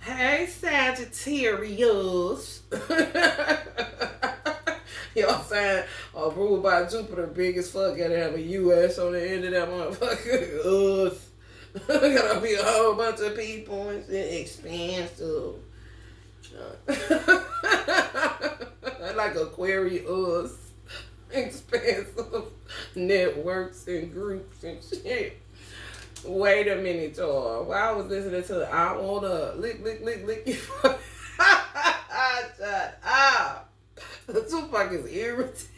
Hey, Sagittarius. You know what I'm saying? Ruled by Jupiter, big as fuck. Gotta have a U.S. on the end of that motherfucker. Us. Gotta be a whole bunch of people and shit. Expensive. Like Aquarius. Expensive networks and groups and shit. Wait a minute, y'all. While I was listening to I Wanna Lick You. Shut up. Tupac is irritating.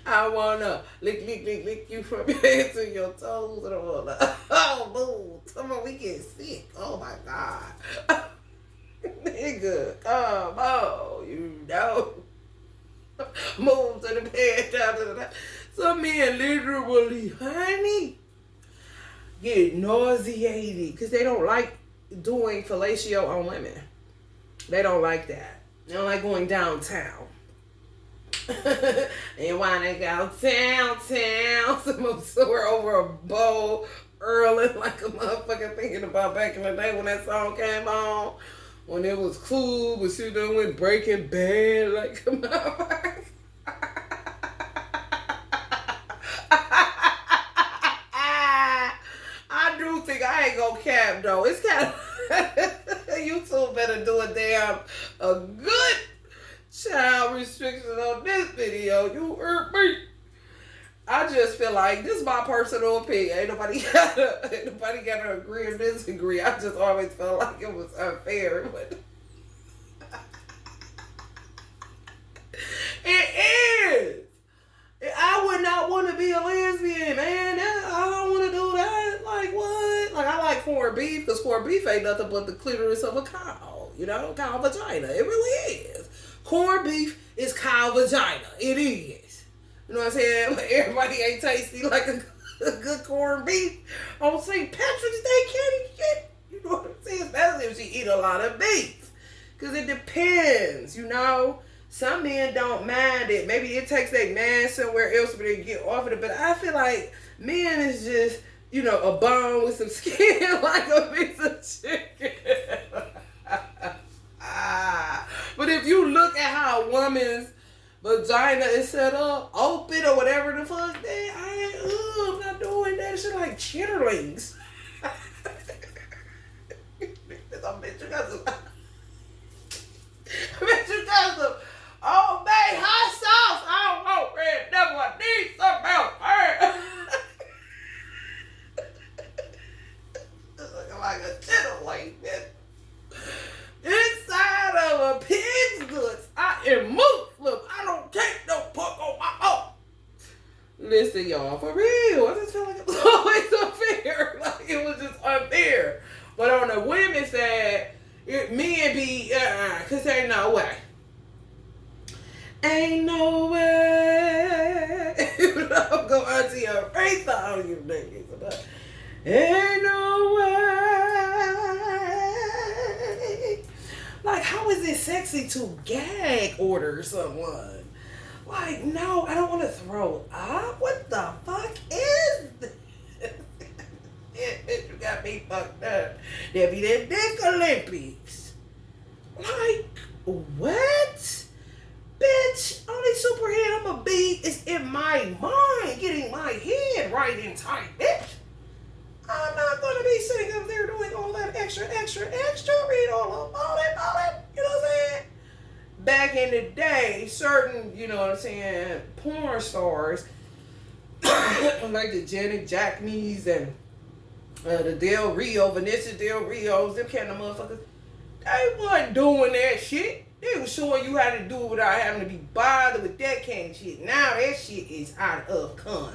I wanna lick you from your head to your toes. And I wanna, oh, boo. Come on, we get sick. Oh my God. Nigga, come on, you know. Move to the bed, down to the. Some men literally, honey, get nauseated because they don't like doing fellatio on women. They don't like that. They don't like going downtown. And why they go downtown? Some sore over a bowl, early like a motherfucker, thinking about back in the day when that song came on. When it was cool, but she done went Breaking Bad like a motherfucker. I do think I ain't gonna cap though. It's kind of YouTube better do a good child restriction on this video. You heard me. I just feel like this is my personal opinion. Ain't nobody gotta agree or disagree. I just always felt like it was unfair, but it is. I would not want to be a lesbian, man. I don't want to do that. Like what? Like I like corned beef because corned beef ain't nothing but the clitoris of a cow. You know, cow vagina. It really is. Corned beef is cow vagina. It is. You know what I'm saying? But everybody ain't tasty like a good corned beef on St. Patrick's Day candy shit. You know what I'm saying? Especially if she eat a lot of beef. Because it depends, you know. Some men don't mind it. Maybe it takes their man somewhere else where they get off of it. But I feel like men is just, you know, a bone with some skin like a piece of chicken. But if you look at how a woman's vagina is set up, open or whatever the fuck, then I'm not doing that shit like chitterlings. I bet you got some Old Bay hot sauce. I don't want red devil. I need some else. Looking like a chitterling. Inside of a pig's guts, I am Muslim. I don't take no pork on my own. Listen, y'all, for real. I just feel like it was always unfair. Like it was just unfair. But on the women's side, men be, cause ain't no way. Ain't no way. You know, go out to your face on you niggas. Ain't no way. Like, how is it sexy to gag order someone? Like, no, I don't want to throw up. What the fuck is this? You got me fucked up. There be that Dick Olympics. Like, what? Bitch, only superhero I'ma be is in my mind, getting my head right and tight, bitch. I'm not gonna be sitting up there doing all that extra, read all that, you know what I'm saying? Back in the day, certain, you know what I'm saying, porn stars, like the Janet Jackneys and the Del Rio, Vanessa Del Rios, them kind of motherfuckers, they wasn't doing that shit. They was showing you how to do it without having to be bothered with that kind of shit. Now that shit is out of control.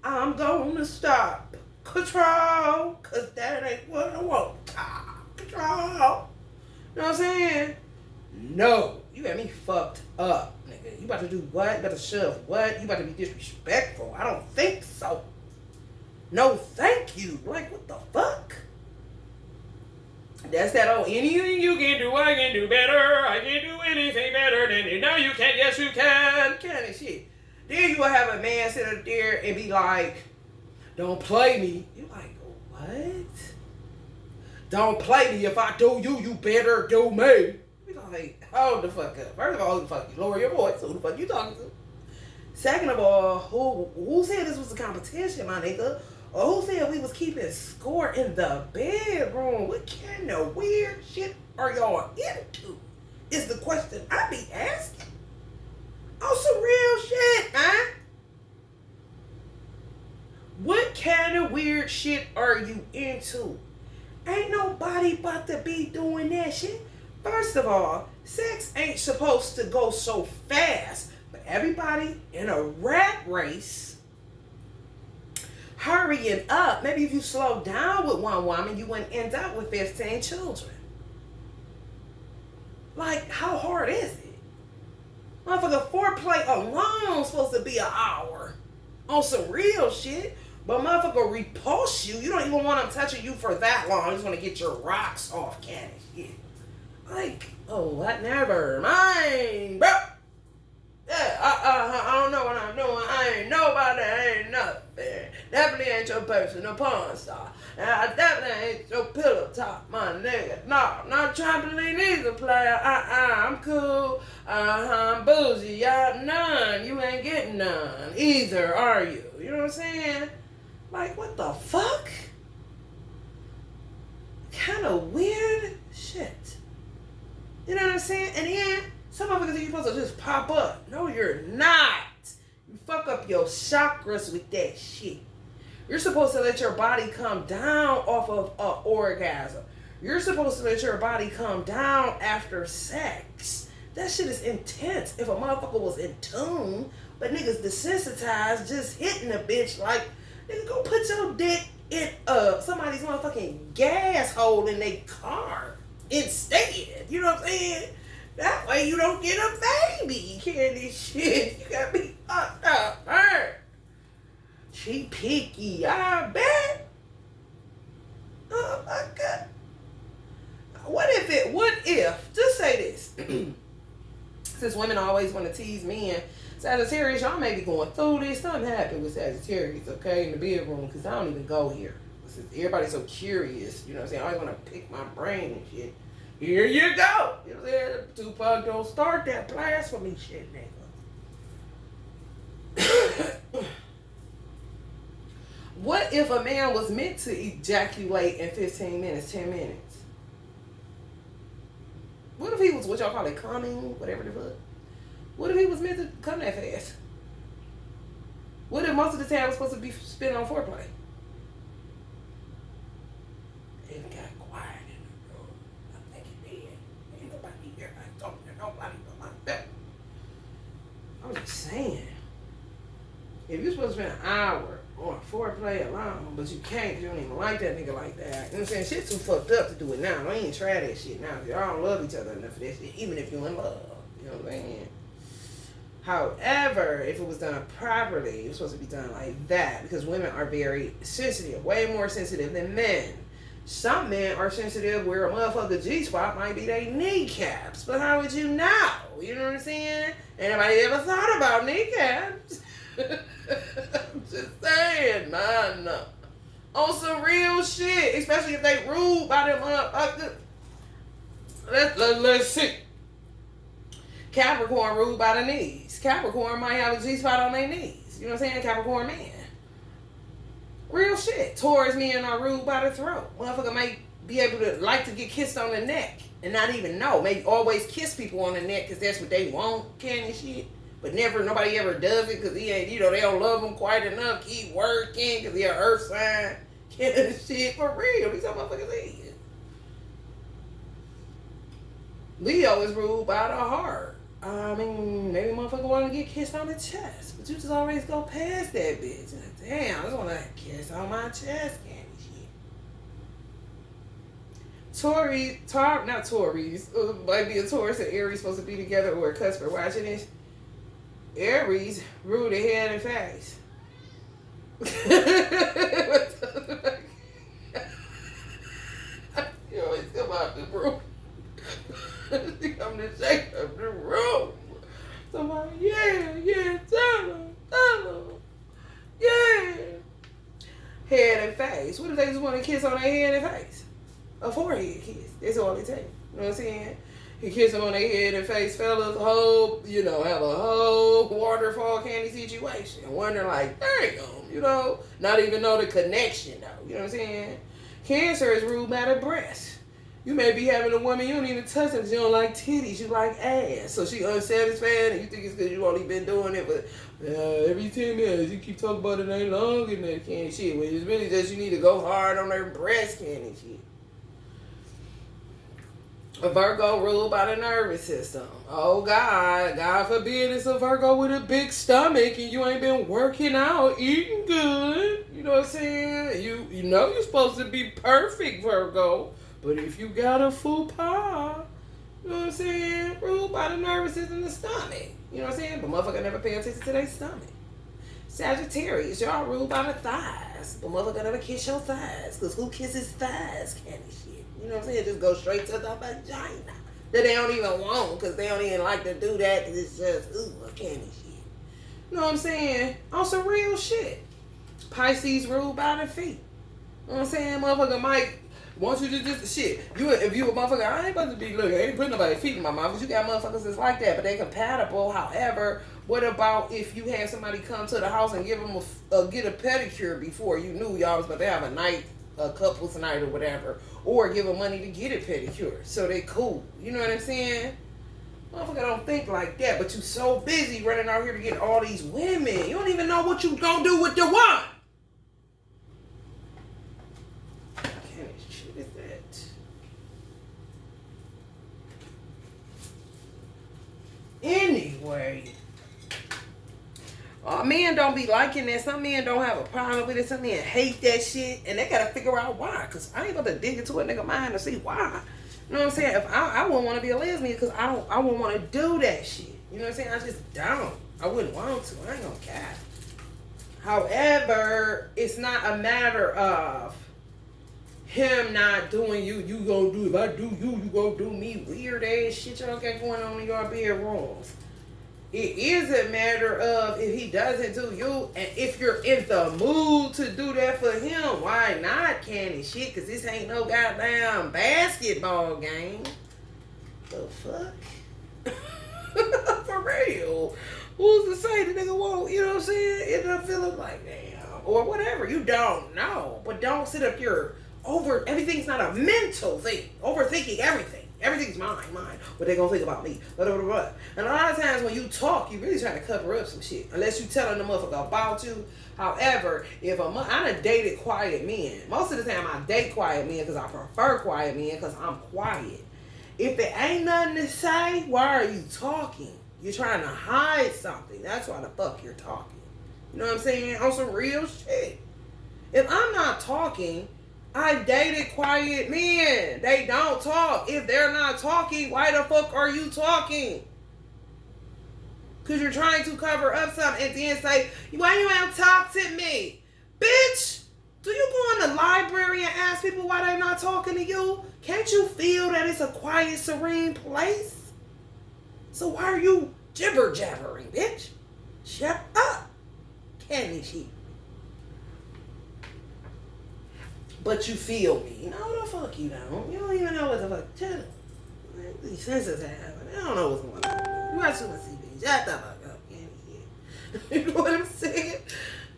I'm gonna stop. Control. Cause that ain't what I want. Control. You know what I'm saying? No. You got me fucked up, nigga. You about to do what? You about to shove what? You about to be disrespectful? I don't think so. No, thank you. Like, what the fuck? That's that old, anything you can do, I can do better. I can do anything better than you. No, you can. Yes, you can. Kind of shit. Then you will have a man sit up there and be like, Don't play me. You like, what? Don't play me. If I do you, you better do me. You like, hold the fuck up. First of all, who the fuck you? Lower your voice. Who the fuck you talking to? Second of all, who said this was a competition, my nigga? Or who said we was keeping score in the bedroom? What kind of weird shit are y'all into? Is the question I be asking. On some real shit, man. What kind of weird shit are you into? Ain't nobody about to be doing that shit. First of all, sex ain't supposed to go so fast. But everybody in a rat race, hurrying up. Maybe if you slow down with one woman, you wouldn't end up with 15 children. Like, how hard is it? Motherfucker, foreplay alone is supposed to be an hour. On some real shit. But motherfucker repulse you. You don't even want them touching you for that long. You just want to get your rocks off, kind of shit. Like, oh, what? Never mind, bro. Yeah, I don't know what I'm doing. I ain't nobody. I ain't nothing. Definitely ain't your personal porn star. And I definitely ain't your pillow top, my nigga. No, not trampoline either, player. I'm cool. I'm bougie. I'm none. You ain't getting none either, are you? You know what I'm saying? Like, what the fuck? Kind of weird shit. You know what I'm saying? And then, some motherfuckers you're supposed to just pop up. No, you're not. You fuck up your chakras with that shit. You're supposed to let your body come down off of an orgasm. You're supposed to let your body come down after sex. That shit is intense. If a motherfucker was in tune, but niggas desensitized, just hitting a bitch like, nigga, go put your dick in somebody's motherfucking gas hole in their car instead. You know what I'm saying? That way you don't get a baby. Candy shit. You gotta be fucked up, man. She picky, I bet. Oh my God. What if, just say this. Since women always want to tease men, Sagittarius, y'all may be going through this. Something happened with Sagittarius, okay, in the bedroom, because I don't even go here. Everybody's so curious, you know what I'm saying? I always want to pick my brain and shit. Here you go. You know what I'm saying? Tupac don't start that blasphemy shit, nigga. What if a man was meant to ejaculate in 15 minutes, 10 minutes? What if he was, what y'all call it, coming, whatever the fuck? What if he was meant to come that fast? What if most of the time was supposed to be spent on foreplay? It got quiet in the room. I think it did. Ain't nobody here. I don't hear nobody but myself. I'm just saying. If you're supposed to spend an hour on foreplay alone, but you can't because you don't even like that nigga like that. You know what I'm saying? Shit too fucked up to do it now. I ain't try that shit now. Y'all don't love each other enough for that shit, even if you're in love. You know what I'm saying? However, if it was done properly, it was supposed to be done like that because women are very sensitive, way more sensitive than men. Some men are sensitive where a motherfucker G-spot might be their kneecaps, but how would you know? You know what I'm saying? Anybody ever thought about kneecaps? I'm just saying, man. On some real shit, especially if they rude by them motherfuckers. Let's see. Capricorn rude by the knees. Capricorn might have a G-spot on their knees. You know what I'm saying? Capricorn man. Real shit. Taurus men are rude by the throat. Motherfucker might be able to like to get kissed on the neck and not even know. Maybe always kiss people on the neck because that's what they want, kind of shit. But nobody ever does it because he ain't, you know, they don't love him quite enough. Keep working because he an earth sign. Kind of shit. For real. These are motherfuckers is. Leo is ruled by the heart. I mean, maybe motherfucker want to get kissed on the chest, but you just always go past that bitch. Like, damn, I just want to kiss on my chest, candy shit. Not Taurus. Might be a Taurus and Aries supposed to be together, or a cusp. Watching this. Aries rule the head and face. You always come out the room. I'm the shake of the room. Somebody, yeah, tell them, yeah. face. What if they just want to kiss on their head and face? A forehead kiss. That's all it takes. You know what I'm saying? He kiss them on their head and face, fellas. Have a whole waterfall candy situation. Wondering like, damn, not even know the connection though. You know what I'm saying? Cancer is ruled by the breast. You may be having a woman, you don't even touch her because you don't like titties, you like ass. So she unsatisfied and you think it's because you only been doing it for every 10 minutes. You keep talking about it ain't long in that candy shit. Well, it's really just you need to go hard on her breast candy shit. A Virgo ruled by the nervous system. Oh God forbid it's a Virgo with a big stomach and you ain't been working out, eating good. You know what I'm saying? You know you're supposed to be perfect, Virgo. But if you got a faux pas, you know what I'm saying? Ruled by the nervous system and the stomach. You know what I'm saying? But motherfucker never pay attention to their stomach. Sagittarius, y'all ruled by the thighs. But motherfucker never kiss your thighs. Because who kisses thighs? Candy shit. You know what I'm saying? Just go straight to the vagina. That they don't even want because they don't even like to do that because it's just, a candy shit. You know what I'm saying? On some real shit. Pisces ruled by the feet. You know what I'm saying? Motherfucker might want you to just shit. If you a motherfucker, I ain't about to be, look, I ain't putting nobody's feet in my mouth because you got motherfuckers that's like that, but they compatible. However, what about if you had somebody come to the house and give them get a pedicure before you knew y'all was about to have a couple's night or whatever, or give them money to get a pedicure so they cool. You know what I'm saying? Motherfucker don't think like that, but you so busy running out here to get all these women. You don't even know what you gonna do with the one. Anyway, men don't be liking that. Some men don't have a problem with it. Some men hate that shit, and they gotta figure out why. Cause I ain't gonna dig into a nigga mind to see why. You know what I'm saying? If I wouldn't want to be a lesbian, cause I wouldn't want to do that shit. You know what I'm saying? I just don't. I wouldn't want to. I ain't gonna care. However, it's not a matter of him not doing you gonna do. If I do you gonna do me. Weird ass shit y'all got going on in your bedrooms. It is a matter of if he doesn't do you, and if you're in the mood to do that for him, why not, candy shit? Cause this ain't no goddamn basketball game. The fuck? For real. Who's to say the nigga won't, you know what I'm saying? End up feeling like damn. Or whatever. You don't know. But don't sit up here everything's not a mental thing. Overthinking everything. Everything's mine. What they gonna think about me? Blah, blah, blah, blah. And a lot of times when you talk, you really trying to cover up some shit. Unless you telling the motherfucker about you. However, I done dated quiet men. Most of the time I date quiet men because I prefer quiet men because I'm quiet. If there ain't nothing to say, why are you talking? You're trying to hide something. That's why the fuck you're talking. You know what I'm saying? On some real shit. If I'm not talking, I've dated quiet men. They don't talk. If they're not talking, why the fuck are you talking? Because you're trying to cover up something and then say, why you ain't talk to me? Bitch, do you go in the library and ask people why they not talking to you? Can't you feel that it's a quiet, serene place? So why are you jibber-jabbering, bitch? Shut up. Candy sheep. But you feel me. No, the fuck you don't. You don't even know what the fuck. Shut up. These senses have. I don't know what's going on. You watch too much TV. Shut the fuck up. You know what I'm saying?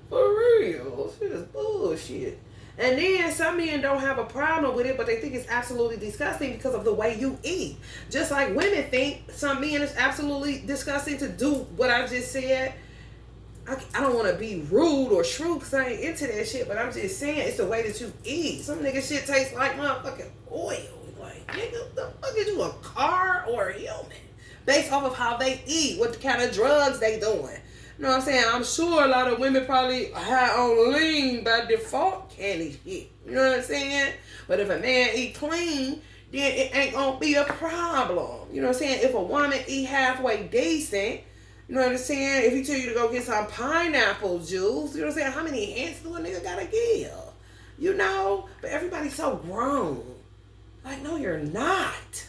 For real. Shit is bullshit. And then some men don't have a problem with it, but they think it's absolutely disgusting because of the way you eat. Just like women think some men it's absolutely disgusting to do what I just said. I don't want to be rude or shrewd because I ain't into that shit, but I'm just saying it's the way that you eat. Some nigga shit tastes like motherfucking oil. Like, nigga, the fuck is you, a car or a human? Based off of how they eat, what kind of drugs they doing. You know what I'm saying? I'm sure a lot of women probably high on lean by default candy shit. You know what I'm saying? But if a man eat clean, then it ain't gonna be a problem. You know what I'm saying? If a woman eat halfway decent, you know what I'm saying? If he tell you to go get some pineapple juice, you know what I'm saying? How many hints do a nigga gotta give? You know? But everybody's so grown. Like, no, you're not.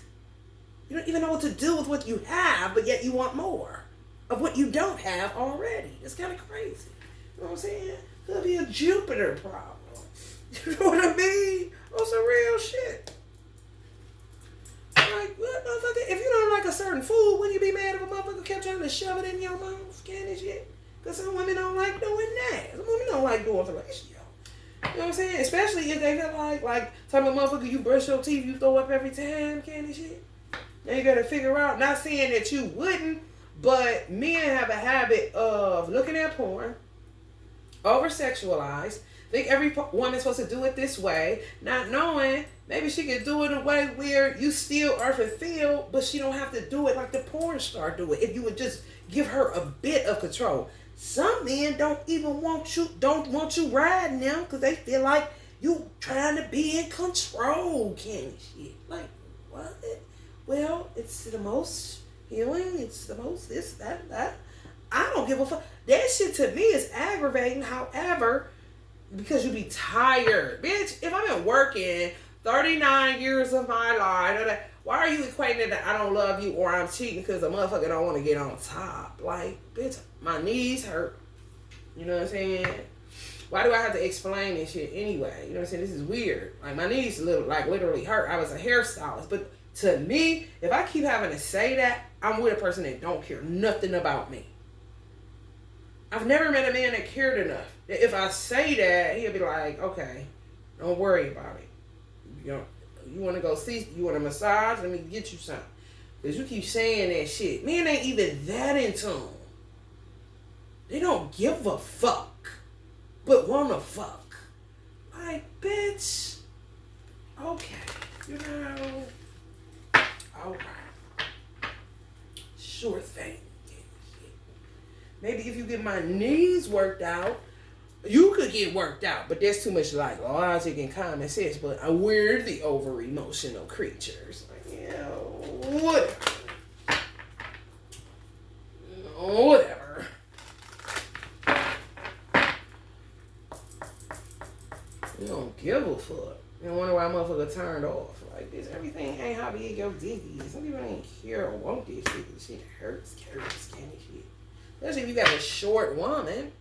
You don't even know what to do with what you have, but yet you want more of what you don't have already. It's kind of crazy. You know what I'm saying? Could be a Jupiter problem. You know what I mean? On some real shit. Like, what motherfucker? If you don't like a certain food, wouldn't you be mad if a motherfucker kept trying to shove it in your mouth? Can and shit? Because some women don't like doing that. Some women don't like doing fellatio. You know what I'm saying? Especially if they feel like type of motherfucker, you brush your teeth, you throw up every time, can and shit. Now you gotta figure out, not saying that you wouldn't, but men have a habit of looking at porn, over-sexualized, think every woman's supposed to do it this way, not knowing maybe she could do it a way where you still are fulfilled, but she don't have to do it like the porn star do it. If you would just give her a bit of control. Some men don't even want you riding them because they feel like you trying to be in control, can shit. Like, what? Well, it's the most healing. It's the most this, that. I don't give a fuck. That shit to me is aggravating. However, because you be tired. Bitch, if I've been working 39 years of my life, why are you equating that I don't love you or I'm cheating because the motherfucker don't want to get on top? Like, bitch, my knees hurt. You know what I'm saying? Why do I have to explain this shit anyway? You know what I'm saying? This is weird. Like, my knees literally hurt. I was a hairstylist. But to me, if I keep having to say that, I'm with a person that don't care nothing about me. I've never met a man that cared enough. If I say that, he'll be like, okay, don't worry about it. You want to go see, you want a massage? Let me get you some. Because you keep saying that shit. Men ain't even that in tune. They don't give a fuck, but want to fuck. Like, bitch, okay, you know, all right, sure thing. Maybe if you get my knees worked out, you could get worked out, but there's too much like logic and common sense. But we're the over emotional creatures. Like, yeah, whatever. Whatever. You don't give a fuck. You wonder why motherfucker turned off. Like, this, everything ain't how big your dick is. Some people ain't care or want this shit. This shit hurts, skinny shit. Especially if you got a short woman.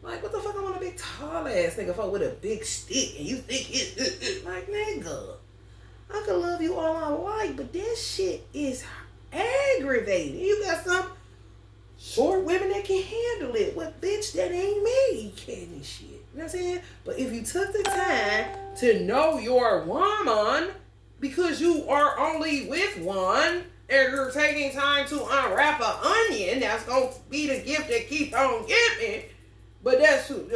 Like, what the fuck I want a big tall ass nigga for with a big stick and you think it's like, nigga, I could love you all I like, but this shit is aggravating. You got some short women that can handle it. Well, bitch, that ain't me. Candy shit. You know what I'm saying? But if you took the time to know your woman, because you are only with one, and you're taking time to unwrap an onion, that's going to be the gift that keep on giving. But that's who,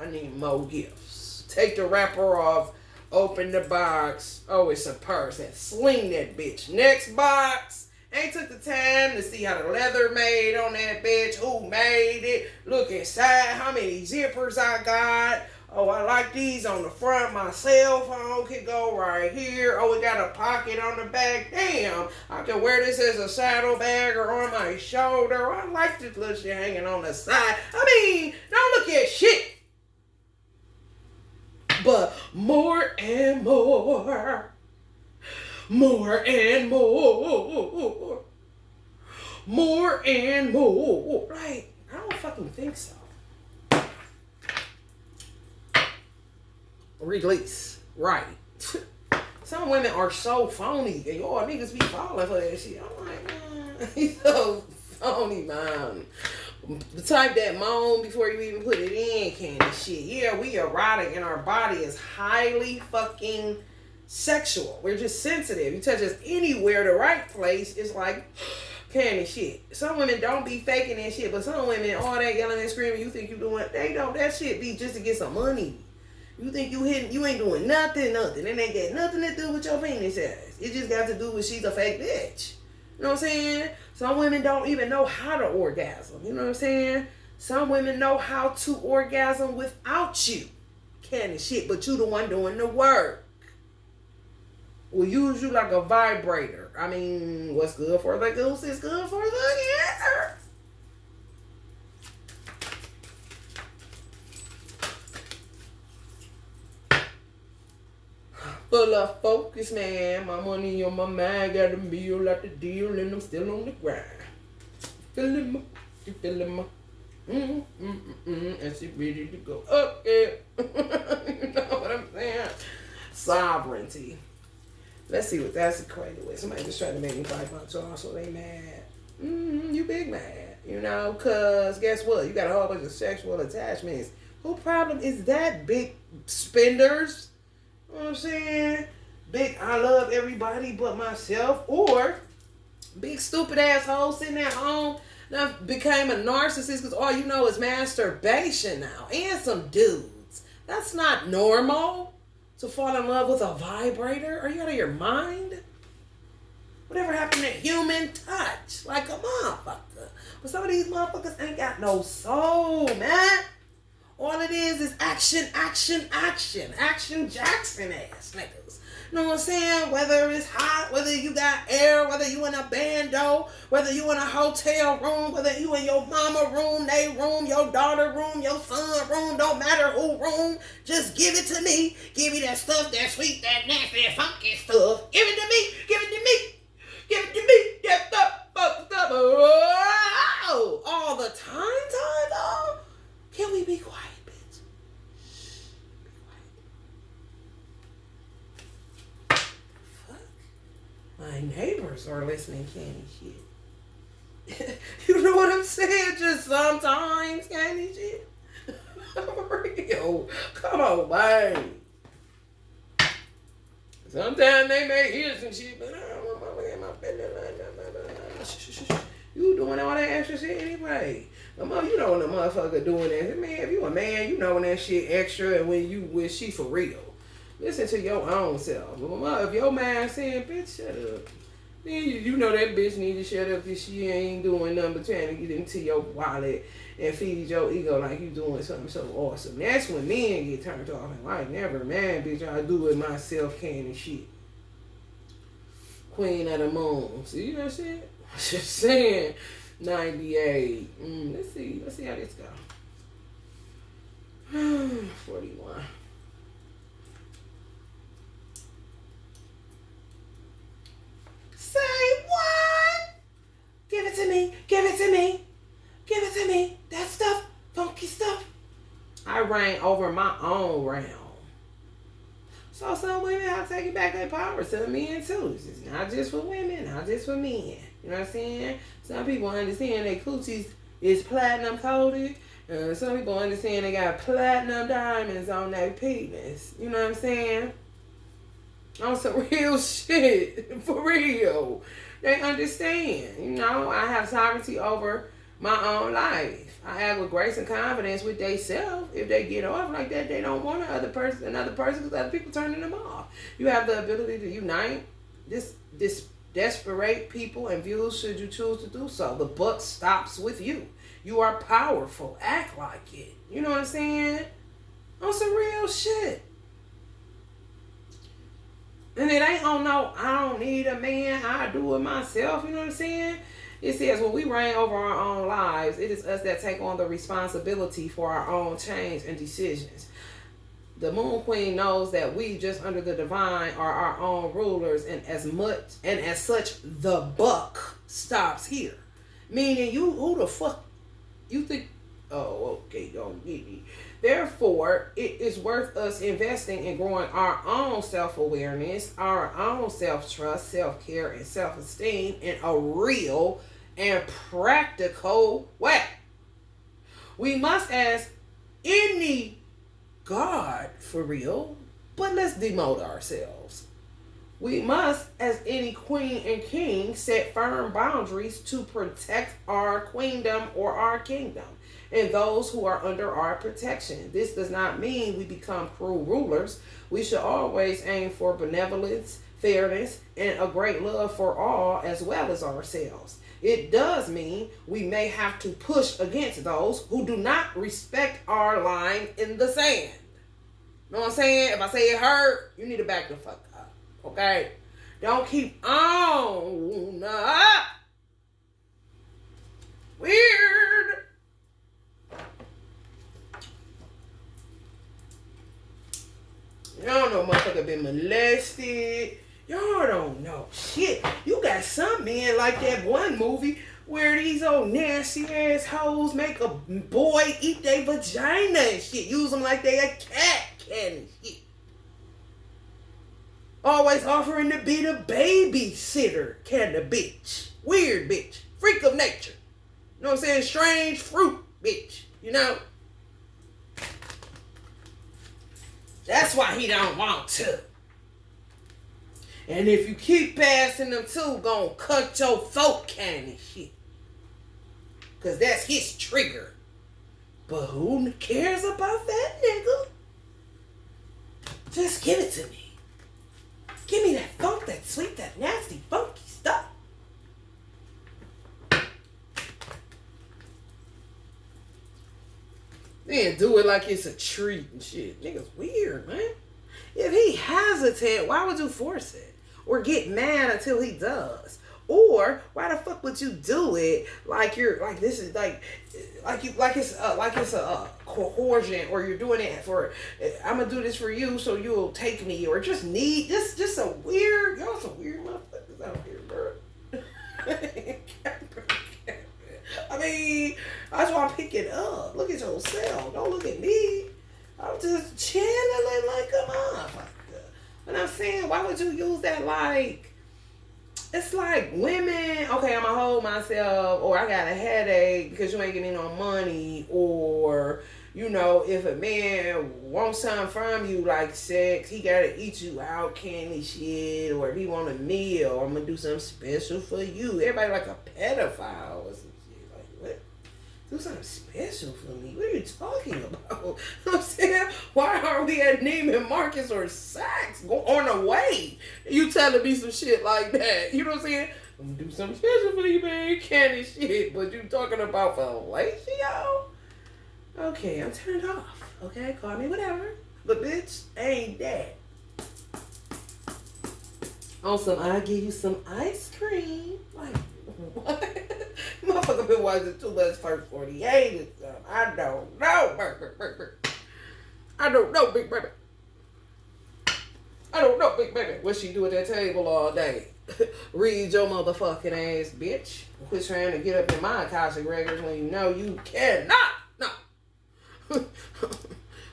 I need more gifts. Take the wrapper off, open the box. Oh, it's a purse. And sling that bitch. Next box. Ain't took the time to see how the leather made on that bitch. Who made it? Look inside. How many zippers I got. Oh, I like these on the front. My cell phone can go right here. Oh, it got a pocket on the back. Damn, I can wear this as a saddlebag or on my shoulder. I like this little shit hanging on the side. I mean, don't look at shit. But more and more. More and more. More and more. Like, I don't fucking think so. Release. Right. Some women are so phony. And y'all niggas be falling for that shit. I'm like, man, he's so phony, man. The type that moan before you even put it in kind of shit. Yeah, we erotic and our body is highly fucking sexual. We're just sensitive. You touch us anywhere, the right place, it's like kind of shit. Some women don't be faking that shit, but some women, all that yelling and screaming, you think you doing, they don't. That shit be just to get some money. You think you ain't doing nothing. It ain't got nothing to do with your penis size. It just got to do with she's a fake bitch. You know what I'm saying? Some women don't even know how to orgasm. You know what I'm saying? Some women know how to orgasm without you. Kind of shit, but you the one doing the work. We'll use you like a vibrator. I mean, what's good for the goose is good for the gander. Full of focus, man. My money on my mind. Got a meal like the deal, and I'm still on the grind. Feeling my, and she ready to go up, yeah. You know what I sovereignty. Let's see what that's equated with. Somebody just tried to make me fight my jaw, so they mad. You big mad, you know, because guess what? You got a whole bunch of sexual attachments. Who problem is that, big spenders? You know what I'm saying? Big, I love everybody but myself. Or big stupid asshole sitting at home now became a narcissist because all you know is masturbation now. And some dudes. That's not normal to fall in love with a vibrator. Are you out of your mind? Whatever happened to human touch? Like a motherfucker. But some of these motherfuckers ain't got no soul, man. All it is action, action, action. Action Jackson ass niggas. You know what I'm saying? Whether it's hot, whether you got air, whether you in a bando, whether you in a hotel room, whether you in your mama room, they room, your daughter room, your son room, don't matter who room, just give it to me. Give me that stuff, that sweet, that nasty, funky stuff. Give it to me, give it to me. Give it to me, that stuff. Oh, all the time, though? Can we be quiet, bitch? Shh, be quiet. Fuck. My neighbors are listening, candy shit. You know what I'm saying? Just sometimes, candy shit. For real. Come on, man. Sometimes they may hear some shit, but I don't want my look at my business like that. You doing all that extra shit anyway. You know when the motherfucker doing that. Man, if you a man, you know when that shit extra and when she for real. Listen to your own self. If your man saying, bitch, shut up. Then you know that bitch need to shut up because she ain't doing nothing but trying to get into your wallet and feed your ego like you doing something so awesome. That's when men get turned off and like, never, man, bitch, I do it myself, can and shit. Queen of the moon. See that shit? Just saying. 98. Let's see how this go. 41. Say what? Give it to me. Give it to me. Give it to me. That stuff. Funky stuff. I reign over my own realm. So some women have taken back their power. Some men too. It's not just for women, not just for men. You know what I'm saying? Some people understand their coochies is platinum coated. Some people understand they got platinum diamonds on their penis. You know what I'm saying? On some real shit. For real. They understand. You know, I have sovereignty over my own life. I act with grace and confidence with they self. If they get off like that, they don't want another person because other people turning them off. You have the ability to unite this desperate people and views should you choose to do so. The buck stops with you. You are powerful. Act like it. You know what I'm saying? On some real shit. And it ain't on no, I don't need a man, I do it myself. You know what I'm saying? It says when we reign over our own lives, it is us that take on the responsibility for our own change and decisions. The Moon Queen knows that we, just under the divine, are our own rulers, and as such, the buck stops here. Meaning, who the fuck you think? Oh, okay, don't get me. Therefore, it is worth us investing in growing our own self-awareness, our own self-trust, self-care, and self-esteem in a real and practical way. We must ask any God for real, but let's demote ourselves. We must, as any queen and king, set firm boundaries to protect our queendom or our kingdom and those who are under our protection. This does not mean we become cruel rulers. We should always aim for benevolence, fairness, and a great love for all as well as ourselves. It does mean we may have to push against those who do not respect our line in the sand. Know what I'm saying? If I say it hurt, you need to back the fuck up. Okay? Don't keep on up. Weird. Y'all know motherfucker been molested. Y'all don't know shit. You got some men like that one movie where these old nasty ass hoes make a boy eat their vagina and shit. Use them like they a cat and shit. Always offering to be the babysitter kind of bitch. Weird bitch. Freak of nature. You know what I'm saying? Strange fruit bitch. You know? That's why he don't want to. And if you keep passing them too, gonna cut your throat kind of shit. Because that's his trigger. But who cares about that nigga? Just give it to me. Give me that funk, that sweet, that nasty, funky stuff. Then do it like it's a treat and shit. Nigga's weird, man. If he hesitant, why would you force it? Or get mad until he does? Or why the fuck would you do it like you're like this is like it's a coercion, or you're doing it for I'm gonna do this for you so you'll take me, or just need just a weird, y'all some weird motherfuckers out here, bro. I mean, that's why I'm picking up. Look at yourself. Don't look at me. I'm just chilling like a motherfucker. But I'm saying, why would you use that like? It's like women, okay, I'm gonna hold myself, or I got a headache because you ain't giving me no money, or, you know, if a man wants something from you, like sex, he gotta eat you out, candy shit, or if he want a meal, I'm gonna do something special for you. Everybody like a pedophile or some shit. Like, what? Do something special for me? What are you talking about? You know what I'm saying? Why aren't we at Neiman Marcus or Saks on the way? You telling me some shit like that. You know what I'm saying? I'm gonna do something special for you, man. Candy shit. But you talking about fellatio? Okay, I'm turned off. Okay, call me whatever. But bitch, ain't that. On some, I'll give you some ice cream. Like, what? Motherfucker been watching too much First 48 and stuff. I don't know. I don't know, big baby. I don't know, big baby. What she do at that table all day? Read your motherfucking ass, bitch. Quit trying to get up in my Akashic records when you know you cannot. No.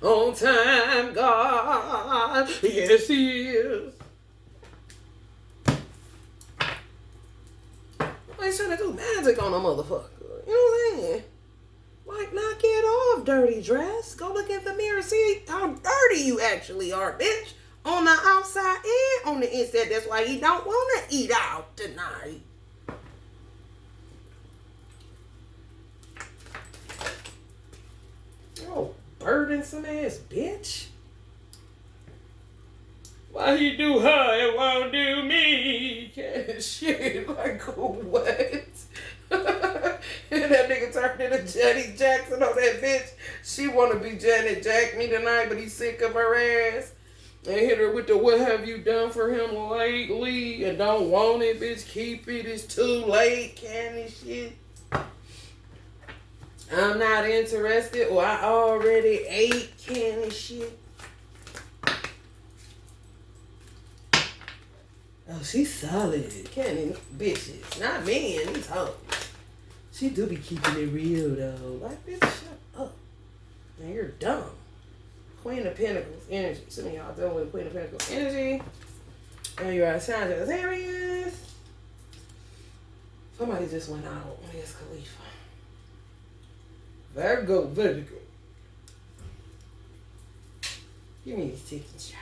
On time, God. Yes, he is. He's trying to do magic on a motherfucker. You know what I'm saying? Like, knock it off, dirty dress. Go look in the mirror, see how dirty you actually are, bitch. On the outside and on the inside. That's why he don't want to eat out tonight. Oh, burdensome ass bitch. Why he do her, it won't do me? Shit, like what? And that nigga turned into Janet Jackson on that bitch. She wanna be Janet Jack me tonight, but he's sick of her ass. And hit her with the what have you done for him lately? And don't want it, bitch. Keep it. It's too late, candy shit. I'm not interested, or I already ate candy shit. Oh, she's solid. Candy bitches. Not men, these hoes. She do be keeping it real, though. Like, bitch, shut up. Now, you're dumb. Queen of Pentacles energy. Some of y'all dealing with Queen of Pentacles energy. And you're a Sagittarius. Somebody just went out on Wiz Khalifa. Virgo. Give me these tickets, y'all.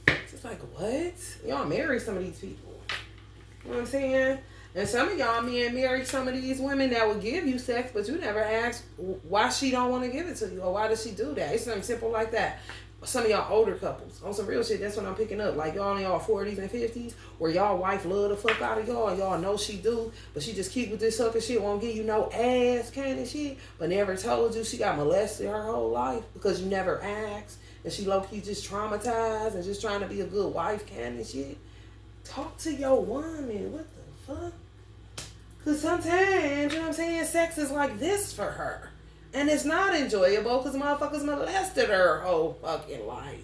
It's like, what? Y'all marry some of these people. You know what I'm saying? And some of y'all men marry some of these women that will give you sex, but you never ask why she don't want to give it to you, or why does she do that? It's something simple like that. Some of y'all older couples, on some real shit, that's what I'm picking up. Like y'all in y'all 40s and 50s, where y'all wife love the fuck out of y'all, and y'all know she do, but she just keep with this sucker shit, won't give you no ass kind of shit, but never told you she got molested her whole life because you never asked. And she low-key just traumatized and just trying to be a good wife kind of shit. Talk to your woman. What the fuck? Because sometimes, you know what I'm saying, sex is like this for her. And it's not enjoyable because motherfuckers molested her whole fucking life.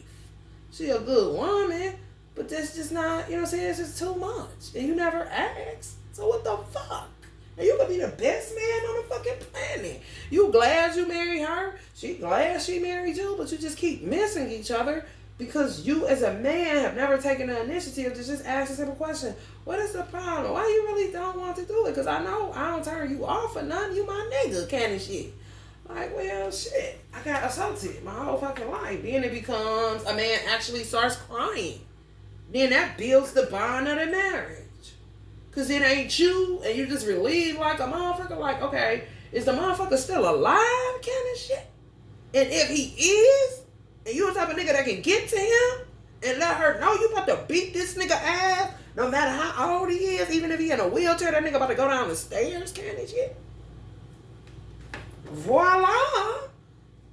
She a good woman, But that's just not, you know what I'm saying? It's just too much. And you never asked. So what the fuck? And you could be the best man on the fucking planet. You glad you married her. She glad she married you. But you just keep missing each other because you as a man have never taken the initiative to just ask a simple question. What is the problem? Why you really don't want to do it? Because I know I don't turn you off or nothing. You my nigga kind of shit. Like, well, shit. I got assaulted my whole fucking life. Then it becomes a man actually starts crying. Then that builds the bond of the marriage. Because it ain't you, and you just relieved like a motherfucker. Like, okay, is the motherfucker still alive kind of shit? And if he is, and you the type of nigga that can get to him and let her know you about to beat this nigga ass, no matter how old he is, even if he in a wheelchair, that nigga about to go down the stairs kind of shit. Voila.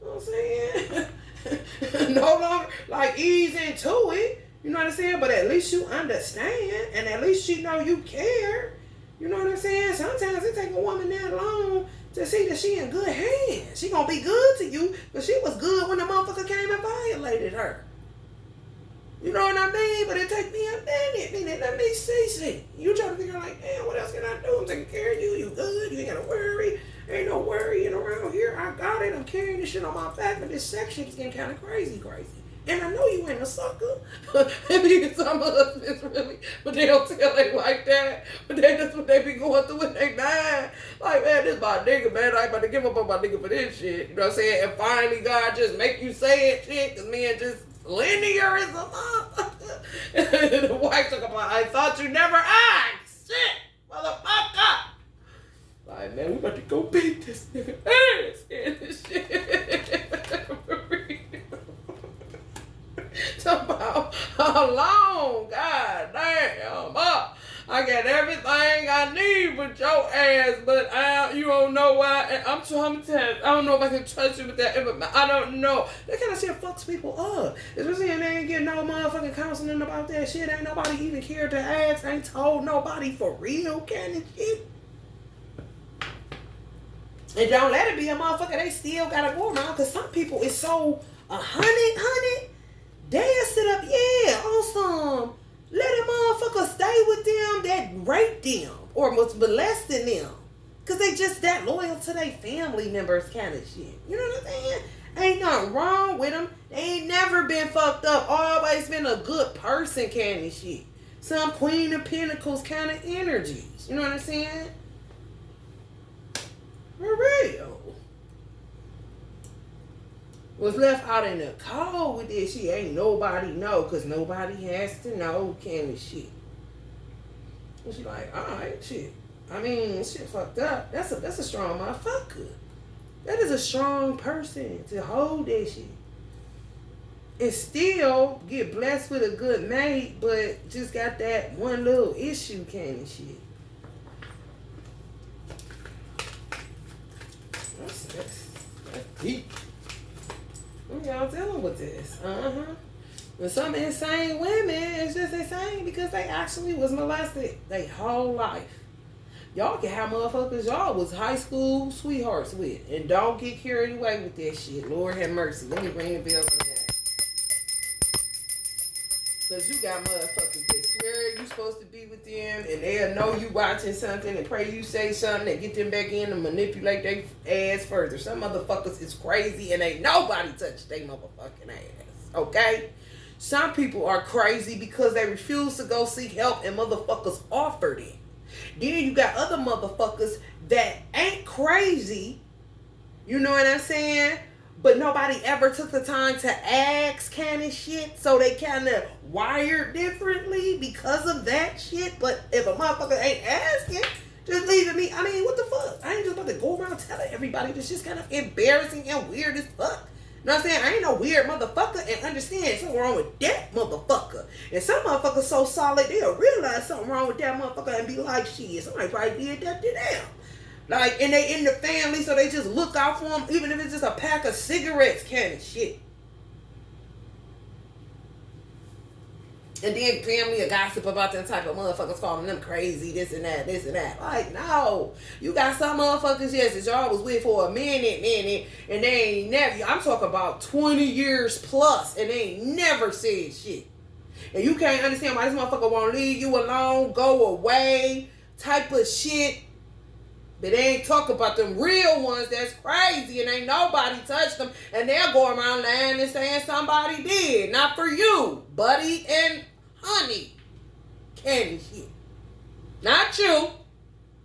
You know what I'm saying? No longer, like, ease into it. You know what I'm saying? But at least you understand, and at least you know you care. You know what I'm saying? Sometimes it take a woman that long to see that she in good hands. She gonna be good to you, but she was good when the motherfucker came and violated her. You know what I mean? But it take me a minute. Let me see. You try to figure out like, damn, what else can I do? I'm taking care of you. You good. You ain't gotta worry. Ain't no worrying around here. I got it. I'm carrying this shit on my back, but this section is getting kind of crazy. And I know you ain't a sucker. Maybe some husbands really, but they don't tell it like that. But that's what they be going through in their mind. Like, man, this my nigga, man. I ain't about to give up on my nigga for this shit. You know what I'm saying? And finally, God just make you say it, shit, because men just linear as a motherfucker. And the wife talking about, I thought you never asked. Shit, motherfucker. Like, man, we about to go beat this nigga ass and this shit. Talk about how long, god damn, I got everything I need with your ass, but you don't know why. I'm traumatized. I don't know if I can trust you with that. I don't know. That kind of shit fucks people up. Especially when they ain't getting no motherfucking counseling about that shit. Ain't nobody even care to ask. Ain't told nobody for real kind of shit. And don't let it be a motherfucker. They still gotta go around because some people is so honey. They'll sit up, on some, let a motherfucker stay with them that raped them or was molesting them. Because they just that loyal to their family members kind of shit. You know what I'm saying? Ain't nothing wrong with them. They ain't never been fucked up. Always been a good person kind of shit. Some Queen of Pentacles kind of energies. You know what I'm saying? For real. Was left out in the cold with this shit. Ain't nobody know, because nobody has to know kind of shit. And she like, alright, shit. I mean, shit fucked up. That's a strong motherfucker. That is a strong person to hold that shit. And still get blessed with a good mate, but just got that one little issue kind of shit. That's deep. Y'all dealing with this. With some insane women, it's just insane because they actually was molested their whole life. Y'all can have motherfuckers y'all was high school sweethearts with, and don't get carried away with that shit. Lord have mercy. Let me ring the bell on that. Because you got motherfuckers that swear you supposed to be with them, and they'll know you watching something and pray you say something and get them back in and manipulate their ass further. Some motherfuckers is crazy and ain't nobody touch their motherfucking ass. Okay? Some people are crazy because they refuse to go seek help and motherfuckers offered it. Then you got other motherfuckers that ain't crazy. You know what I'm saying? But nobody ever took the time to ask kind of shit. So they kind of wired differently because of that shit. But if a motherfucker ain't asking, just leaving me. I mean, what the fuck? I ain't just about to go around telling everybody this shit's kind of embarrassing and weird as fuck. You know what I'm saying? I ain't no weird motherfucker and understand something wrong with that motherfucker. And some motherfuckers so solid, they'll realize something wrong with that motherfucker and be like, shit, somebody probably did that to them. Like, and they in the family, so they just look out for them, even if it's just a pack of cigarettes kind of shit. And then family will gossip about them type of motherfuckers, calling them crazy, this and that. Like, no. You got some motherfuckers, yes, that y'all was with for a minute, and they ain't never, I'm talking about 20 years plus, and they ain't never said shit. And you can't understand why this motherfucker won't leave you alone, go away, type of shit. But they ain't talk about them real ones that's crazy and ain't nobody touched them. And they'll go around lying and saying somebody did. Not for you, buddy and honey. Candy shit. Not you.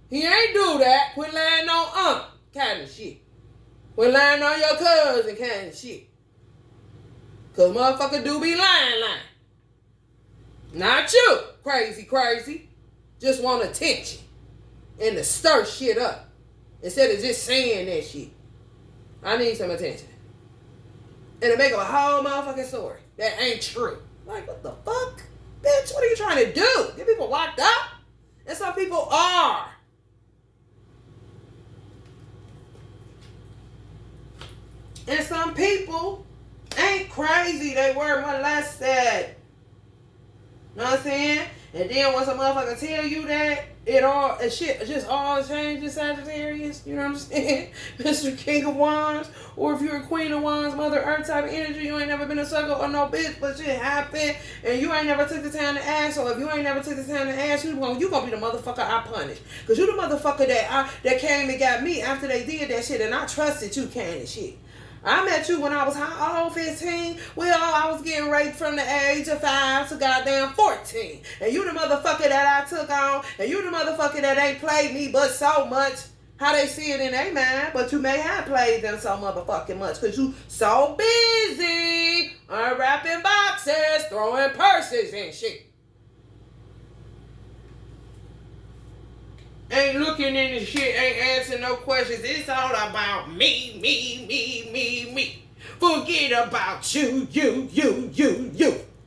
He ain't do that. Quit lying on kind of shit. Quit lying on your cousin kind of shit. Cause motherfucker do be lying. Not you. Crazy. Just want attention. And to stir shit up. Instead of just saying that shit. I need some attention. And to make up a whole motherfucking story that ain't true. Like, what the fuck? Bitch, what are you trying to do? Get people locked up? And some people are. And some people ain't crazy. They were molested. Know what I'm saying? And then once a motherfucker tell you that, it just all changes, Sagittarius. You know what I'm saying? Mr. King of Wands. Or if you're a Queen of Wands, Mother Earth type of energy, you ain't never been a sucker or no bitch, but shit happened. And you ain't never took the time to ask. So if you ain't never took the time to ask, you gonna be the motherfucker I punish. Because you the motherfucker that came and got me after they did that shit. And I trusted you, kind of shit. I met you when I was how old? 15? Well, I was getting raped from the age of 5 to goddamn 14. And you the motherfucker that I took on. And you the motherfucker that ain't played me but so much. How they see it in their mind. But you may have played them so motherfucking much. Because you so busy unwrapping boxes, throwing purses and shit. Ain't looking in the shit, ain't answering no questions. It's all about me. Forget about you.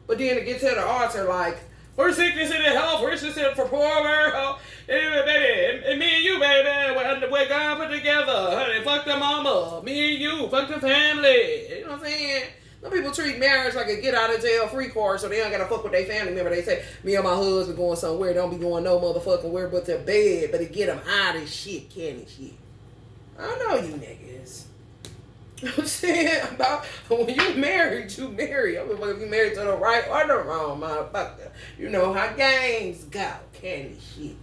But then to get to the altar like, for sickness and health, riches and for poor, baby, and me and you, baby, we're God put together. Honey, fuck the mama. Me and you, fuck the family. You know what I'm saying? Some people treat marriage like a get out of jail free card, so they don't gotta fuck with their family member. They say, me and my husband going somewhere, don't be going no motherfucking where but to bed, but to get them out of shit, candy shit. I know you niggas. You know what I'm saying? About when you married, you married. I mean, if you married to the right or the wrong motherfucker. You know how games go, candy shit.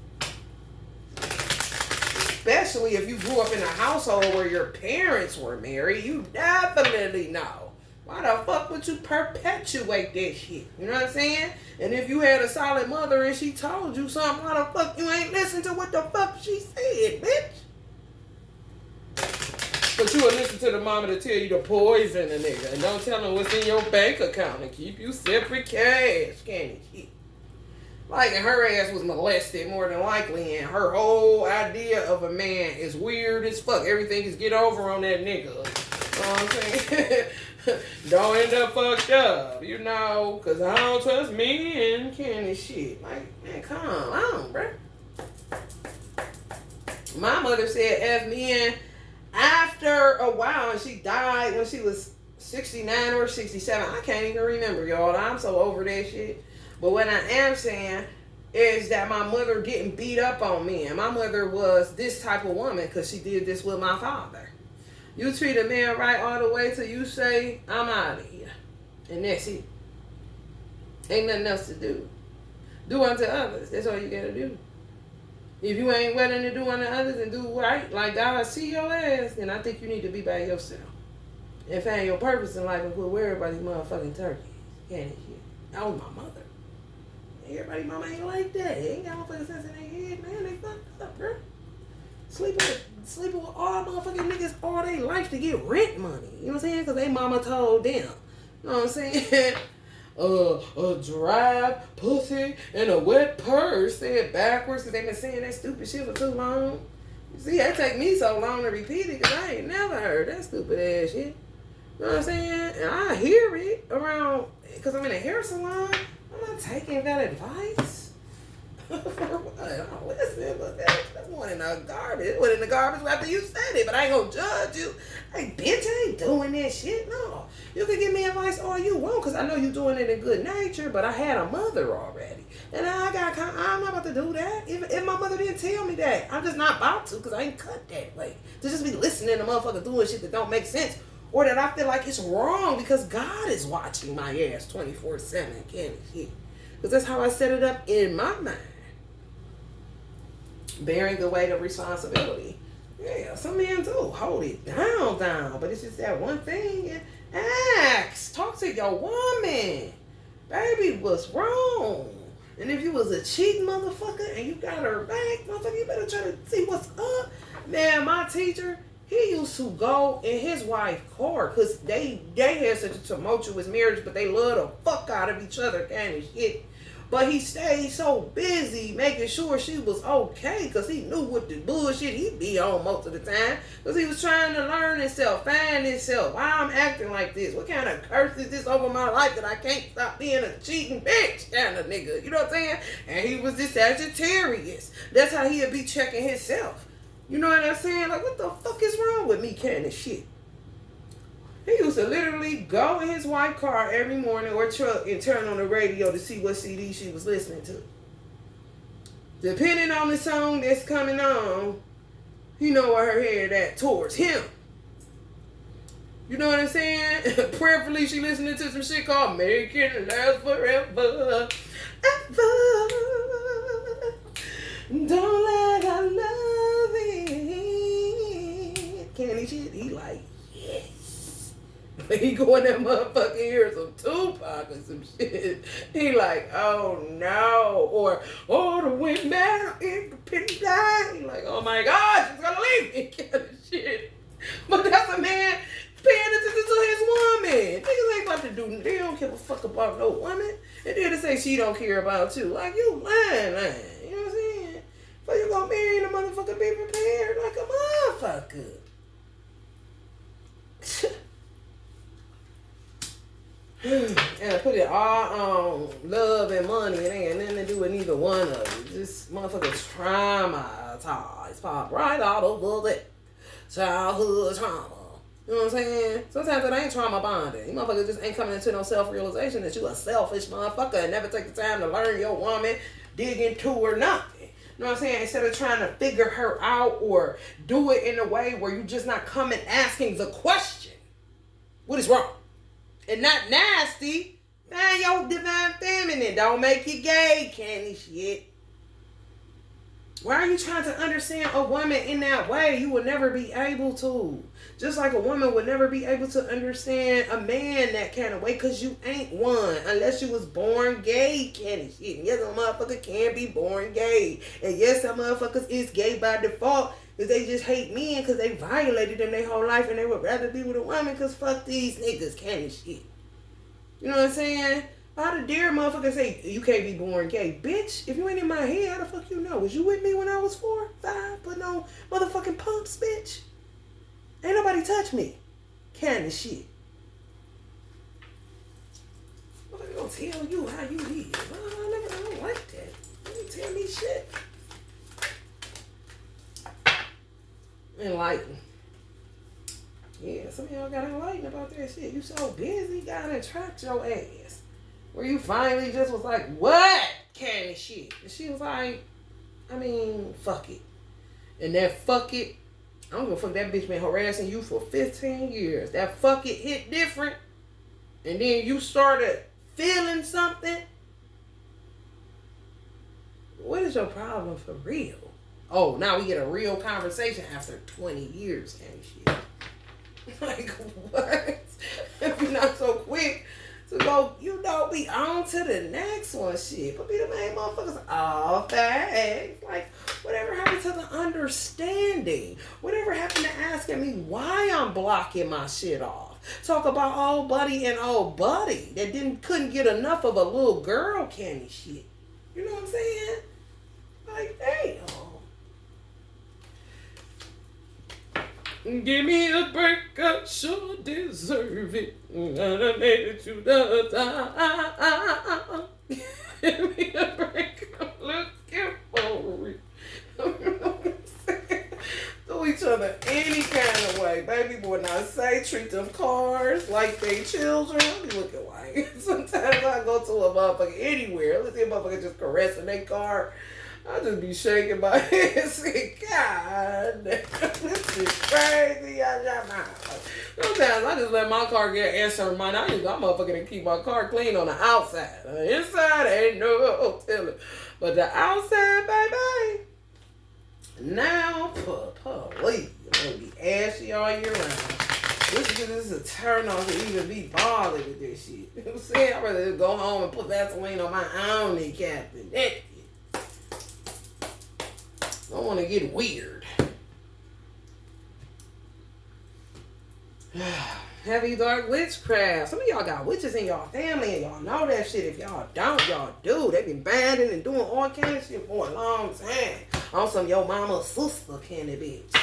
Especially if you grew up in a household where your parents were married, you definitely know. Why the fuck would you perpetuate that shit? You know what I'm saying? And if you had a solid mother and she told you something, why the fuck you ain't listen to what the fuck she said, bitch? But you will listen to the mama to tell you to poison a nigga. And don't tell them what's in your bank account and keep you separate cash. Candy shit. Like, and her ass was molested more than likely, and her whole idea of a man is weird as fuck. Everything is get over on that nigga. You know what I'm saying? Don't end up fucked up, you know, because I don't trust men candy shit. Like, man, come on, bro. My mother said F men after a while, and she died when she was 69 or 67. I can't even remember, y'all. I'm so over that shit. But what I am saying is that my mother didn't beat up on me. And my mother was this type of woman because she did this with my father. You treat a man right all the way till you say, I'm out of here. And that's it. Ain't nothing else to do. Do unto others. That's all you gotta do. If you ain't willing to do unto others and do right, like God see your ass, then I think you need to be by yourself. And find your purpose in life and quit worrying about these motherfucking turkeys. Can't shit. That was my mother. Everybody mama ain't like that. They ain't got motherfucking sense in their head, man. They fucked up, bro. Sleeping with all motherfucking niggas all their life to get rent money. You know what I'm saying? Because they mama told them. You know what I'm saying? A dry pussy and a wet purse. Say it backwards because they been saying that stupid shit for too long. You see, that take me so long to repeat it because I ain't never heard that stupid ass shit. You know what I'm saying? And I hear it around because I'm in a hair salon. I'm not taking that advice. I don't listen, but that's one in the garbage. It went in the garbage after you said it, but I ain't gonna judge you. Hey, bitch, I ain't doing that shit. No. You can give me advice all you want, because I know you're doing it in good nature, but I had a mother already. And I'm not about to do that. If my mother didn't tell me that, I'm just not about to, because I ain't cut that way. To just be listening to motherfuckers doing shit that don't make sense, or that I feel like it's wrong because God is watching my ass 24/7. Can't shit. Because that's how I set it up in my mind. Bearing the weight of responsibility. Yeah, some men do hold it down. But it's just that one thing. And ask. Talk to your woman. Baby, what's wrong? And if you was a cheating motherfucker and you got her back, motherfucker, you better try to see what's up. Man, my teacher, he used to go in his wife's car because they had such a tumultuous marriage, but they love the fuck out of each other kind of shit. But he stayed so busy making sure she was okay because he knew what the bullshit he'd be on most of the time. Because he was trying to learn himself, find himself. Why I'm acting like this? What kind of curse is this over my life that I can't stop being a cheating bitch kind of nigga? You know what I'm saying? And he was this Sagittarius. That's how he'd be checking himself. You know what I'm saying? Like, what the fuck is wrong with me kind of shit? He used to literally go in his white car every morning or truck and turn on the radio to see what CD she was listening to. Depending on the song that's coming on, he know where her head at towards him. You know what I'm saying? Prayerfully, she listening to some shit called Make It Last Forever. Ever. Don't let her love it. Candy shit, he like, yes. He go in that motherfucking ear some Tupac or some shit. He like, oh no. Or, oh, the wind man in the pit line. He like, oh my God, she's gonna leave me kind of shit. But that's a man paying attention to his woman. Niggas ain't about to do, they don't give a fuck about no woman. And then to say she don't care about you. Like, you lying. You know what I'm saying? But you gonna marry the motherfucker, be prepared like a motherfucker. And put it all on love and money. It ain't nothing to do with neither one of them. This motherfucker's traumatized. Pop right out over that childhood trauma. You know what I'm saying? Sometimes it ain't trauma bonding. You motherfuckers just ain't coming into no self-realization that you a selfish motherfucker and never take the time to learn your woman, dig into her, nothing. You know what I'm saying? Instead of trying to figure her out or do it in a way where you just not coming asking the question, what is wrong? And not nasty. Man, your divine feminine. Don't make you gay, candy shit. Why are you trying to understand a woman in that way? You will never be able to. Just like a woman would never be able to understand a man that kind of way because you ain't one. Unless you was born gay, candy shit. And yes, a motherfucker can be born gay. And yes, some motherfuckers is gay by default. Because they just hate men because they violated them their whole life and they would rather be with a woman because fuck these niggas kind of shit. You know what I'm saying? Why the dare motherfucker say you can't be born gay? Bitch, if you ain't in my head, how the fuck you know? Was you with me when I was 4, 5, putting on motherfucking pumps, bitch? Ain't nobody touch me. Kind of shit. What am I gonna tell you how you live? I don't like that. You tell me shit. Enlighten. Yeah, some of y'all got enlightened about that shit. You so busy, gotta attract your ass. Where you finally just was like, what kind of shit? And she was like, I mean, fuck it. And that fuck it, I don't give a fuck, that bitch been harassing you for 15 years. That fuck it hit different. And then you started feeling something. What is your problem for real? Oh, now we get a real conversation after 20 years and shit. Like, what? If you're not so quick to go, you know, be on to the next one, shit. But be the main motherfuckers all thanks. Like, whatever happened to the understanding? Whatever happened to asking me why I'm blocking my shit off? Talk about old buddy and old buddy that couldn't get enough of a little girl candy shit. You know what I'm saying? Like, damn. Give me a break, I sure deserve it. I done made it to the top. Give me a break, I'm looking for it. You know what I'm saying? Do each other any kind of way. Baby boy, when I say treat them cars like they children, I be looking like. Sometimes I go to a motherfucker anywhere. Let's see a motherfucker just caressing their car. I just be shaking my head saying, God, this is crazy. Sometimes I just let my car get answer mine. I'm motherfucking to keep my car clean on the outside. On the inside, ain't no telling. But the outside, baby, now, police, I'm gonna be ashy all year round. This is a turn off to even be bothered with this shit. You know what I'm saying? I'd rather just go home and put Vaseline on my own captain. That's it. I don't want to get weird. Heavy dark witchcraft. Some of y'all got witches in y'all family and y'all know that shit. If y'all don't, y'all do. They been banding and doing all kind of shit for a long time. On some your mama's sister kind of bitch.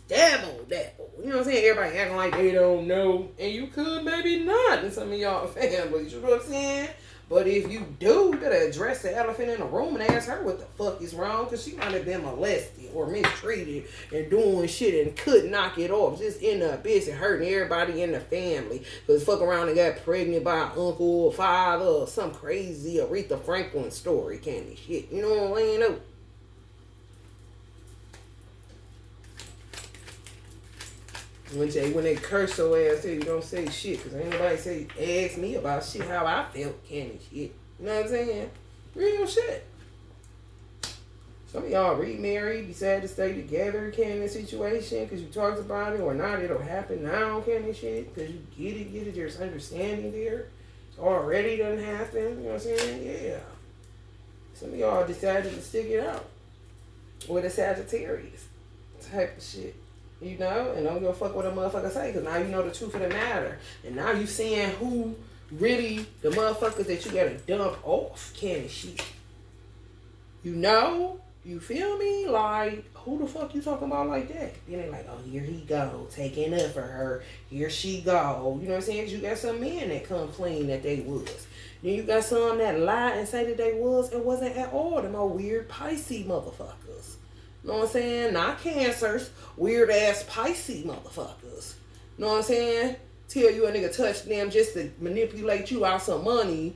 Dabble. You know what I'm saying? Everybody acting like they don't know. And you could maybe not in some of y'all families. You know what I'm saying? But if you do, you better address the elephant in the room and ask her what the fuck is wrong. Because she might have been molested or mistreated and doing shit and could knock it off. Just in the abyss and hurting everybody in the family. Because fuck around and got pregnant by an uncle or father or some crazy Aretha Franklin story kind of shit. You know what I'm saying? When they curse your ass, you don't say shit. Because ain't nobody ask me about shit, how I felt, kind of shit. You know what I'm saying? Real shit. Some of y'all remarried, decide to stay together, kind of situation, because you talked about it, or not, it'll happen now, kind of shit. Because you get it, there's understanding there. It's already done happen, you know what I'm saying? Yeah. Some of y'all decided to stick it out with a Sagittarius type of shit. You know, and don't give a fuck what a motherfucker say, because now you know the truth of the matter. And now you seeing who really the motherfuckers that you gotta dump off kind of shit. You know? You feel me? Like, who the fuck you talking about like that? Then they like, oh, here he go, taking up for her. Here she go. You know what I'm saying? 'Cause you got some men that come clean that they was. Then you got some that lie and say that they was and wasn't at all. Them old weird Pisces motherfuckers. You know what I'm saying? Not Cancers. Weird ass Pisces motherfuckers. You know what I'm saying? Tell you a nigga touch them just to manipulate you out some money.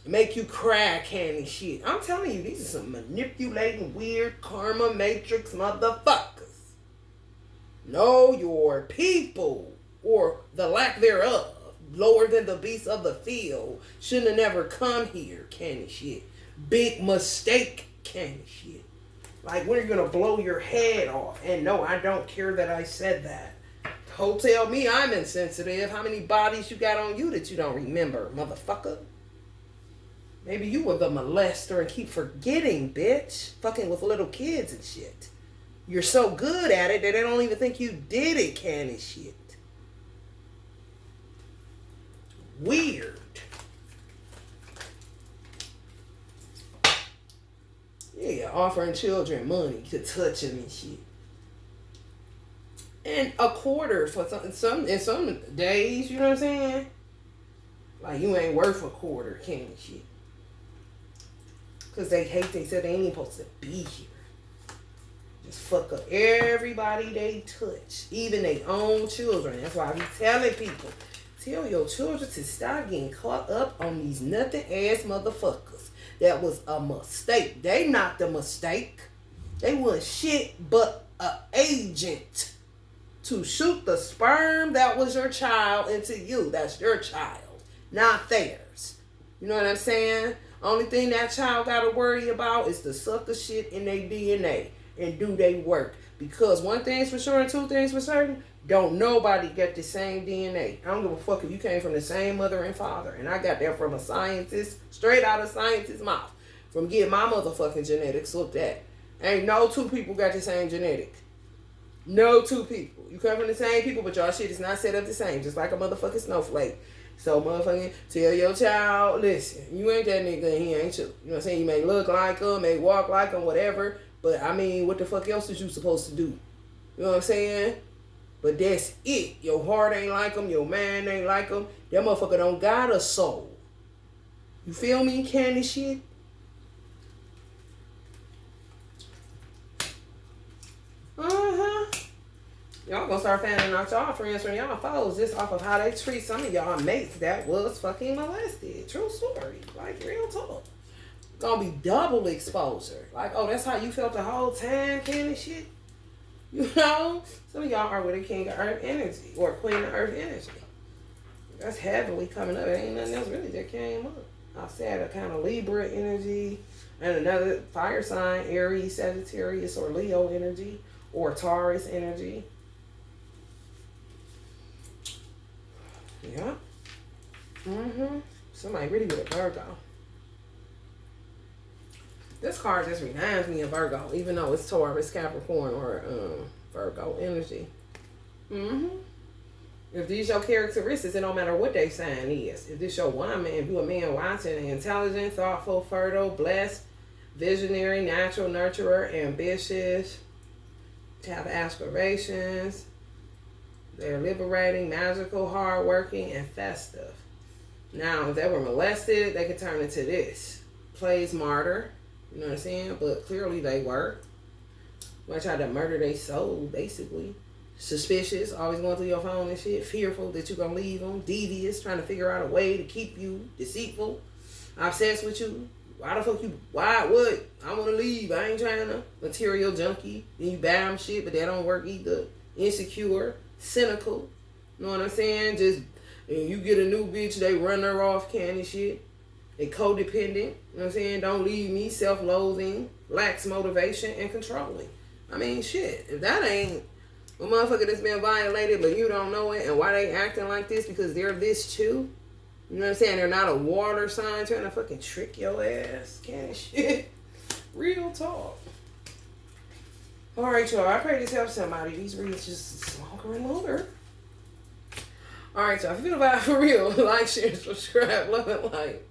Make you cry candy shit. I'm telling you, these are some manipulating weird karma matrix motherfuckers. Know your people. Or the lack thereof. Lower than the beasts of the field. Shouldn't have never come here candy shit. Big mistake candy shit. Like, when are you going to blow your head off? And no, I don't care that I said that. Don't tell me I'm insensitive. How many bodies you got on you that you don't remember, motherfucker? Maybe you were the molester and keep forgetting, bitch. Fucking with little kids and shit. You're so good at it that they don't even think you did it, kind of shit. Weird. Yeah, offering children money to touch them and shit. And a quarter for some days, you know what I'm saying? Like, you ain't worth a quarter, kind of shit. Because they hate, they said they ain't even supposed to be here. Just fuck up everybody they touch. Even their own children. That's why I be telling people, tell your children to stop getting caught up on these nothing ass motherfuckers. That was a mistake. They not the mistake. They was shit but an agent to shoot the sperm that was your child into you. That's your child, not theirs. You know what I'm saying? Only thing that child got to worry about is the sucker shit in their DNA and do they work. Because one thing's for sure and two things for certain, don't nobody get the same DNA. I don't give a fuck if you came from the same mother and father. And I got that from a scientist, straight out of scientist's mouth. From getting my motherfucking genetics looked at. Ain't no two people got the same genetic. No two people. You come from the same people, but y'all shit is not set up the same. Just like a motherfucking snowflake. So motherfucking tell your child, listen, you ain't that nigga and he ain't you. You know what I'm saying? You may look like him, may walk like him, whatever. But I mean, what the fuck else is you supposed to do? You know what I'm saying? But that's it. Your heart ain't like him. Your mind ain't like him. That motherfucker don't got a soul. You feel me? Candy shit? Y'all gonna start finding out y'all friends from y'all foes just off of how they treat some of y'all mates that was fucking molested. True story. Like, real talk. gonna be double exposure. Like, oh, that's how you felt the whole time, kind of shit. You know? Some of y'all are with a king of earth energy or queen of earth energy. That's heavily coming up. It ain't nothing else really that came up. I said a kind of Libra energy and another fire sign, Aries, Sagittarius, or Leo energy, or Taurus energy. Yeah. Somebody really with a Virgo. This card just reminds me of Virgo, even though it's Taurus, Capricorn, or Virgo energy. If these your characteristics, it don't matter what they sign is. If this your woman, if you a man watching, intelligent, thoughtful, fertile, blessed, visionary, natural, nurturer, ambitious, have aspirations, they're liberating, magical, hardworking, and festive. Now, if they were molested, they could turn into this. Plays martyr. You know what I'm saying? But clearly they were. Might try to murder their soul, basically. Suspicious, always going through your phone and shit. Fearful that you're going to leave them. Devious, trying to figure out a way to keep you. Deceitful. Obsessed with you. Why the fuck you, why, what? I want to leave. I ain't trying to. Material junkie. Then you buy them shit, but that don't work either. Insecure. Cynical. You know what I'm saying? Just, and you get a new bitch, they run her off, kind of shit. They codependent, you know what I'm saying? Don't leave me, self-loathing, lacks motivation, and controlling. I mean, shit, if that ain't a motherfucker that's been violated, but you don't know it, and why they acting like this, because they're this too, you know what I'm saying? They're not a water sign trying to fucking trick your ass, kind of shit. Real talk. All right, y'all, I pray this helps somebody. These reads just longer and longer. All right, y'all, if you feel about it for real, like, share, subscribe, love, and like.